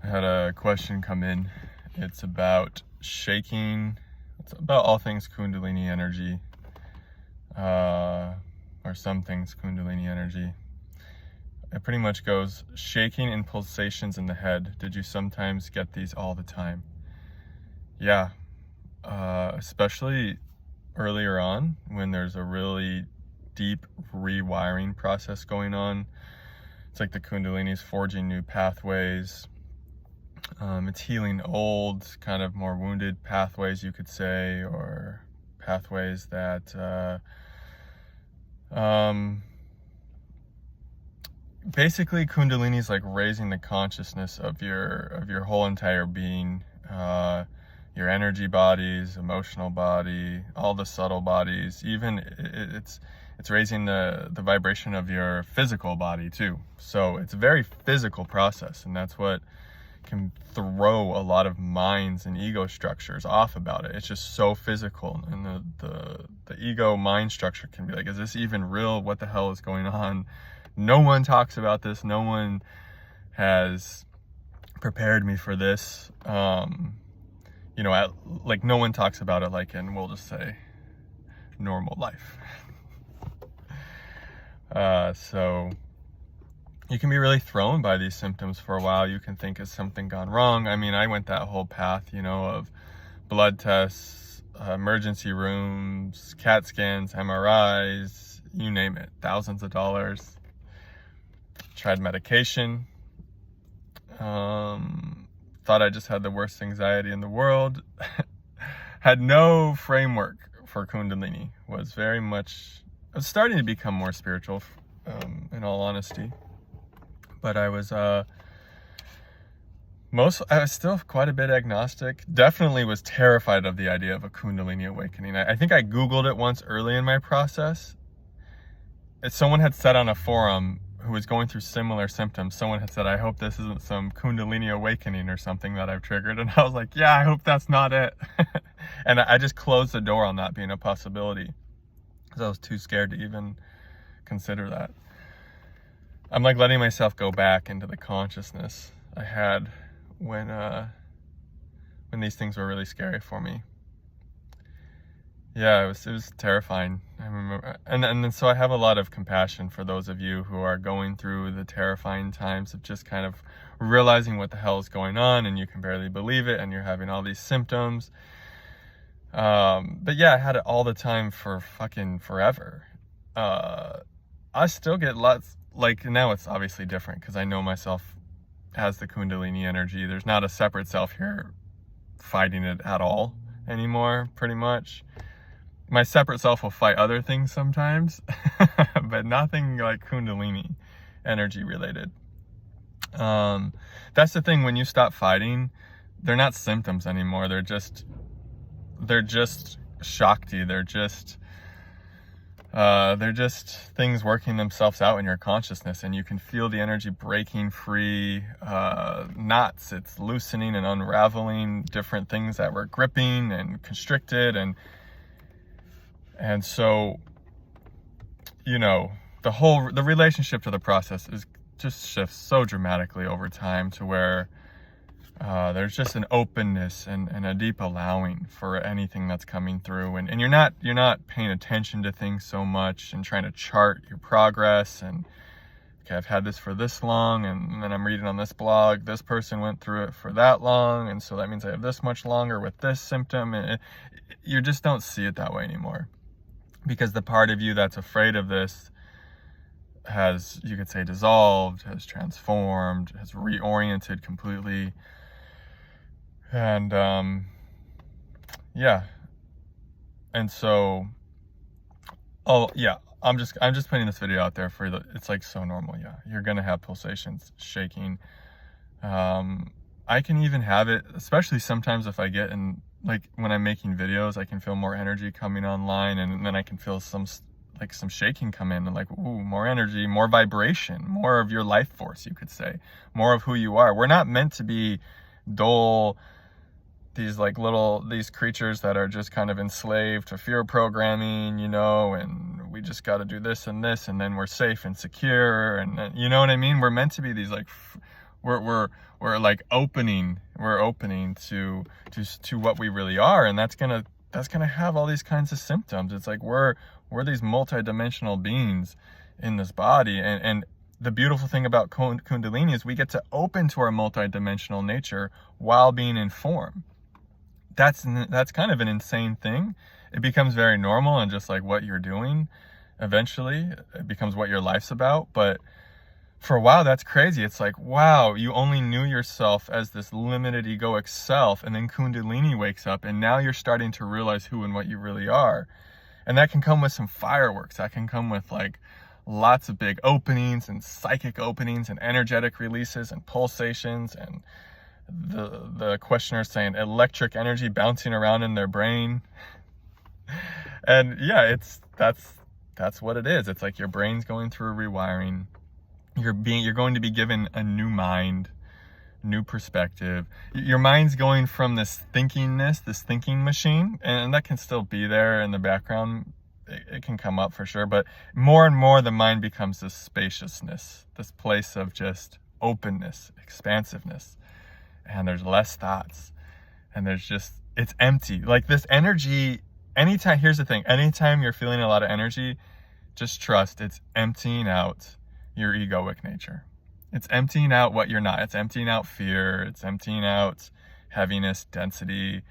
had a question come in. It's about shaking. It's about all things Kundalini energy, or some things Kundalini energy. It pretty much goes, shaking and pulsations in the head. Did you sometimes get these all the time? Yeah, especially earlier on when there's a really deep rewiring process going on. It's like the Kundalini's forging new pathways. It's healing old, kind of more wounded pathways, you could say, or pathways that basically Kundalini is like raising the consciousness of your whole entire being, your energy bodies, emotional body, all the subtle bodies. Even it's raising the vibration of your physical body too. So it's a very physical process, and that's what can throw a lot of minds and ego structures off about it. It's just so physical, and the ego mind structure can be like, is this even real? What the hell is going on? No one talks about this. No one has prepared me for this. Like no one talks about it like in, we'll just say, normal life. So you can be really thrown by these symptoms for a while. You can think, has something gone wrong? I mean, I went that whole path, of blood tests, emergency rooms, CAT scans, MRIs, you name it, thousands of dollars. Tried medication. Thought I just had the worst anxiety in the world. Had no framework for Kundalini. Was starting to become more spiritual, in all honesty. But I was still quite a bit agnostic. Definitely was terrified of the idea of a Kundalini awakening. I think I Googled it once early in my process. Someone had said on a forum who was going through similar symptoms, someone had said, I hope this isn't some Kundalini awakening or something that I've triggered. And I was like, yeah, I hope that's not it. And I just closed the door on that being a possibility, because I was too scared to even consider that. I'm like letting myself go back into the consciousness I had when these things were really scary for me. Yeah, it was terrifying. I remember, and then so I have a lot of compassion for those of you who are going through the terrifying times of just kind of realizing what the hell is going on, and you can barely believe it, and you're having all these symptoms. But yeah, I had it all the time for fucking forever. I still get lots, like now it's obviously different because I know myself as the Kundalini energy. There's not a separate self here fighting it at all anymore, pretty much. My separate self will fight other things sometimes, but nothing like Kundalini energy related. That's the thing, when you stop fighting, they're not symptoms anymore. They're just Shakti. They're just things working themselves out in your consciousness, and you can feel the energy breaking free, knots. It's loosening and unraveling different things that were gripping and constricted, and so, the relationship to the process just shifts so dramatically over time to where there's just an openness and a deep allowing for anything that's coming through, and you're not paying attention to things so much and trying to chart your progress and, okay, I've had this for this long, and then I'm reading on this blog, this person went through it for that long, and so that means I have this much longer with this symptom. And you just don't see it that way anymore, because the part of you that's afraid of this has, you could say, dissolved, has transformed, has reoriented completely. And yeah, and so, I'm just putting this video out there it's like so normal. Yeah, you're gonna have pulsations, shaking. I can even have it, especially sometimes if I get in, like when I'm making videos, I can feel more energy coming online, and then I can feel some shaking come in, and like, ooh, more energy, more vibration, more of your life force, you could say, more of who you are. We're not meant to be dull, these creatures that are just kind of enslaved to fear programming, and we just got to do this and this, and then we're safe and secure, and you know what I mean? We're meant to be these we're like opening to what we really are, and that's gonna have all these kinds of symptoms. It's like we're these multidimensional beings in this body, and the beautiful thing about Kundalini is we get to open to our multidimensional nature while being in form. That's kind of an insane thing. It becomes very normal and just like what you're doing. Eventually, it becomes what your life's about. But for a while, that's crazy. It's like, wow, you only knew yourself as this limited egoic self, and then Kundalini wakes up, and now you're starting to realize who and what you really are. And that can come with some fireworks. That can come with like lots of big openings and psychic openings and energetic releases and pulsations, and the questioner saying electric energy bouncing around in their brain. And yeah, that's what it is. It's like your brain's going through a rewiring. You're going to be given a new mind, new perspective. Your mind's going from this thinking machine, and that can still be there in the background. It can come up for sure, but more and more the mind becomes this spaciousness, this place of just openness, expansiveness, and there's less thoughts, and it's empty. Like this energy, here's the thing, anytime you're feeling a lot of energy, just trust it's emptying out your egoic nature. It's emptying out what you're not. It's emptying out fear. It's emptying out heaviness, density,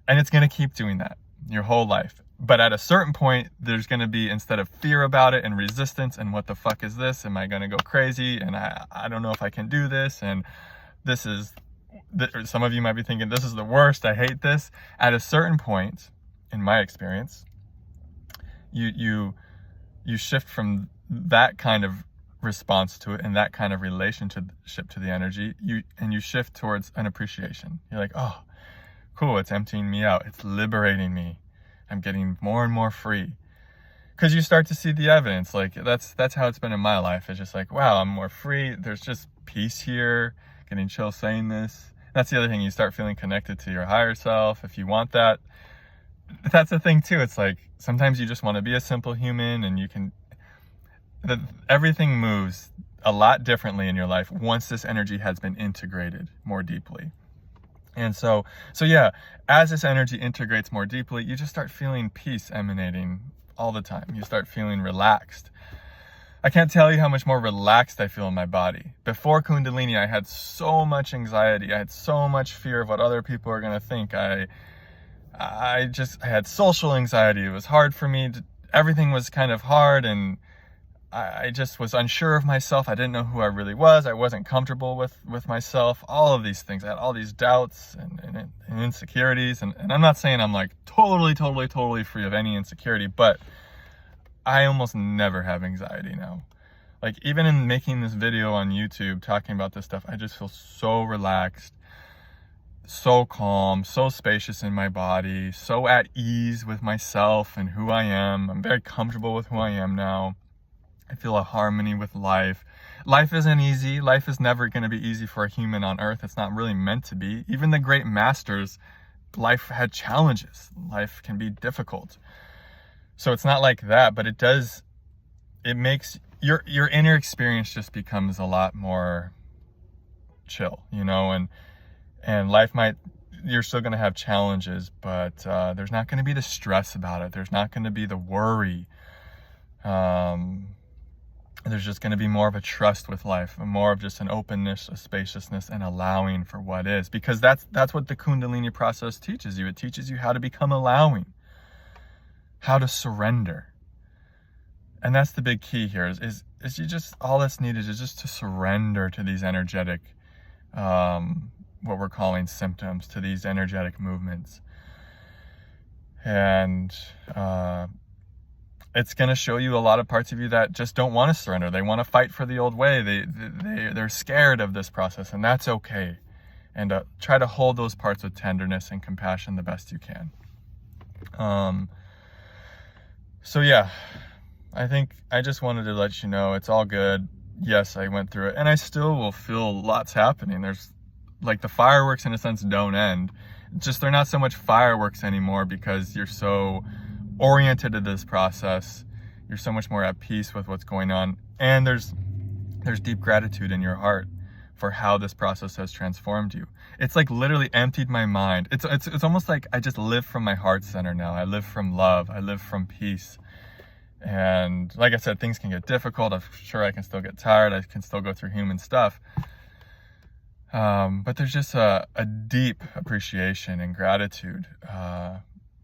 and it's going to keep doing that your whole life. But at a certain point, there's going to be, instead of fear about it and resistance and what the fuck is this? Am I going to go crazy? And I don't know if I can do this. And some of you might be thinking, this is the worst. I hate this. At a certain point, in my experience, you shift from that kind of response to it and that kind of relationship to the energy, you shift towards an appreciation. You're like, oh, cool, it's emptying me out. It's liberating me. I'm getting more and more free. Because you start to see the evidence. Like that's how it's been in my life. It's just like, wow, I'm more free. There's just peace here. Getting chill saying this. That's the other thing. You start feeling connected to your higher self. If you want that, that's the thing too. It's like sometimes you just want to be a simple human, and everything moves a lot differently in your life once this energy has been integrated more deeply. And so yeah, as this energy integrates more deeply, you just start feeling peace emanating all the time. You start feeling relaxed. I can't tell you how much more relaxed I feel in my body. Before Kundalini, I had so much anxiety. I had so much fear of what other people are going to think. I had social anxiety. It was hard for me. Everything was kind of hard, and I just was unsure of myself. I didn't know who I really was. I wasn't comfortable with myself. All of these things. I had all these doubts and insecurities. And I'm not saying I'm like totally free of any insecurity, but I almost never have anxiety now. Like even in making this video on YouTube, talking about this stuff, I just feel so relaxed, so calm, so spacious in my body, so at ease with myself and who I am. I'm very comfortable with who I am now. I feel a harmony with life. Life isn't easy. Life is never going to be easy for a human on earth. It's not really meant to be. Even the great masters, life had challenges. Life can be difficult. So it's not like that, but it makes your inner experience just becomes a lot more chill, and life you're still going to have challenges, but there's not going to be the stress about it. There's not going to be the worry. There's just going to be more of a trust with life, and more of just an openness, a spaciousness, and allowing for what is. Because that's what the Kundalini process teaches you. It teaches you how to become allowing, how to surrender. And that's the big key here is you just, all that's needed is just to surrender to these energetic, what we're calling symptoms, to these energetic movements. And it's going to show you a lot of parts of you that just don't want to surrender. They want to fight for the old way. They're scared of this process, and that's okay. And try to hold those parts with tenderness and compassion the best you can. So yeah, I think I just wanted to let you know it's all good. Yes, I went through it, and I still will feel lots happening. There's like the fireworks in a sense don't end. Just they're not so much fireworks anymore because you're so oriented to this process. You're so much more at peace with what's going on, and there's deep gratitude in your heart for how this process has transformed you. It's like literally emptied my mind. It's almost like I just live from my heart center now. I live from love. I live from peace. And like I said, things can get difficult. I'm sure I can still get tired. I can still go through human stuff. But there's just a deep appreciation and gratitude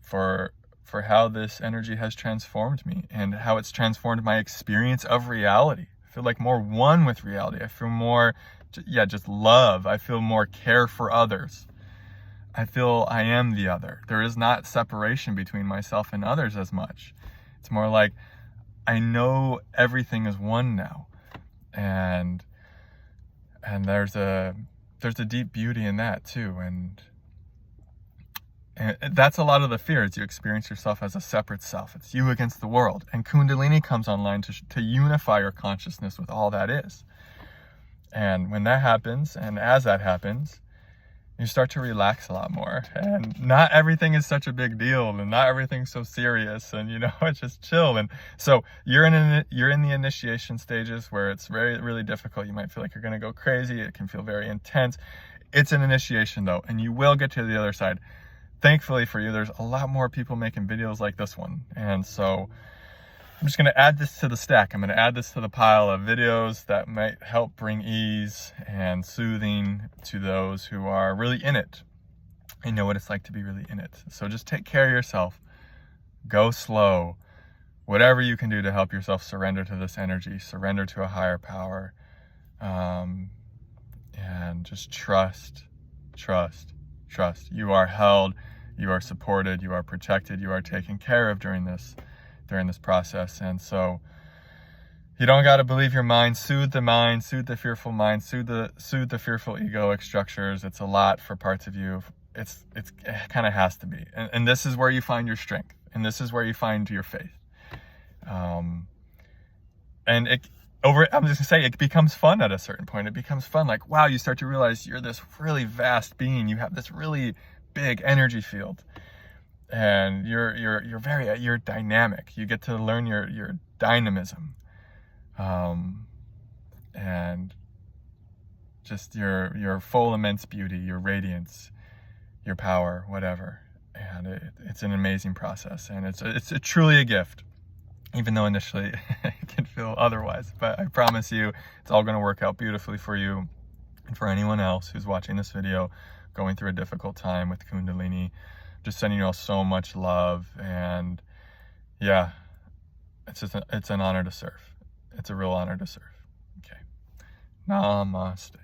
for how this energy has transformed me and how it's transformed my experience of reality. I feel like more one with reality. I feel more, just love. I feel more care for others. I feel I am the other. There is not separation between myself and others as much. It's more like I know everything is one now. And there's a deep beauty in that too. And that's a lot of the fears. You experience yourself as a separate self. It's you against the world. And Kundalini comes online to unify your consciousness with all that is. And when that happens, and as that happens, you start to relax a lot more. And not everything is such a big deal, and not everything's so serious, and it's just chill. And so you're in the initiation stages where it's really difficult. You might feel like you're going to go crazy. It can feel very intense. It's an initiation though, and you will get to the other side. Thankfully for you, there's a lot more people making videos like this one. And so I'm just going to add this to the stack. I'm going to add this to the pile of videos that might help bring ease and soothing to those who are really in it and know what it's like to be really in it. So just take care of yourself. Go slow. Whatever you can do to help yourself surrender to this energy, surrender to a higher power, and just trust. You are held, you are supported, you are protected, you are taken care of during this process. And so you don't got to believe your mind. Soothe the fearful mind, soothe the fearful egoic structures. It's a lot for parts of you. It kind of has to be. And this is where you find your strength, and this is where you find your faith. I'm just gonna say, it becomes fun at a certain point. It becomes fun. Like, wow, you start to realize you're this really vast being. You have this really big energy field, and you're dynamic. You get to learn your dynamism, and just your full immense beauty, your radiance, your power, whatever. And it's an amazing process, and it's truly a gift. Even though initially it can feel otherwise. But I promise you, it's all going to work out beautifully for you and for anyone else who's watching this video going through a difficult time with Kundalini. Just sending you all so much love. And yeah, it's an honor to serve. It's a real honor to serve. Okay. Namaste.